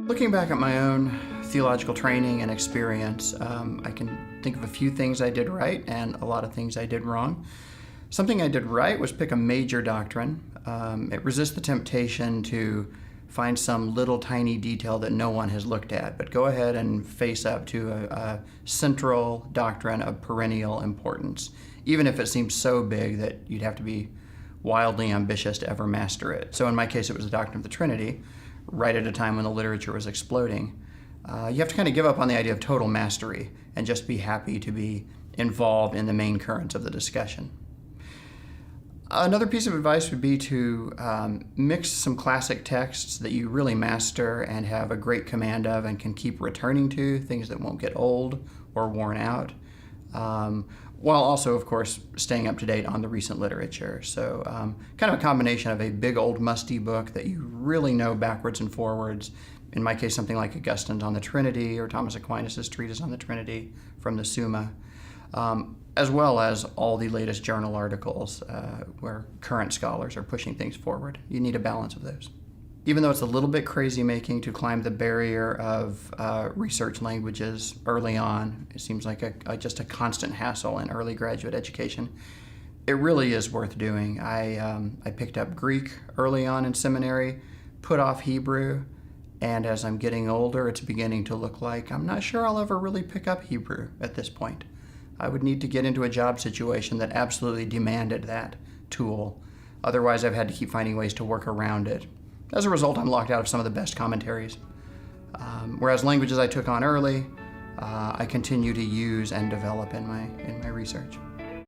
Looking back at my own theological training and experience, I can think of a few things I did right and a lot of things I did wrong. Something I did right was pick a major doctrine. It resists the temptation to find some little tiny detail that no one has looked at, but go ahead and face up to a central doctrine of perennial importance, even if it seems so big that you'd have to be wildly ambitious to ever master it. So in my case, it was the doctrine of the Trinity, right at a time when the literature was exploding. You have to kind of give up on the idea of total mastery and just be happy to be involved in the main currents of the discussion. Another piece of advice would be to mix some classic texts that you really master and have a great command of and can keep returning to, things that won't get old or worn out, while also, of course, staying up to date on the recent literature. So kind of a combination of a big old musty book that you really know backwards and forwards, in my case something like Augustine's On the Trinity or Thomas Aquinas' Treatise on the Trinity from the Summa, as well as all the latest journal articles where current scholars are pushing things forward. You need a balance of those. Even though it's a little bit crazy-making to climb the barrier of research languages early on, it seems like just a constant hassle in early graduate education, it really is worth doing. I picked up Greek early on in seminary, put off Hebrew, and as I'm getting older, it's beginning to look like I'm not sure I'll ever really pick up Hebrew at this point. I would need to get into a job situation that absolutely demanded that tool. Otherwise, I've had to keep finding ways to work around it. As a result, I'm locked out of some of the best commentaries. Whereas languages I took on early, I continue to use and develop in my research.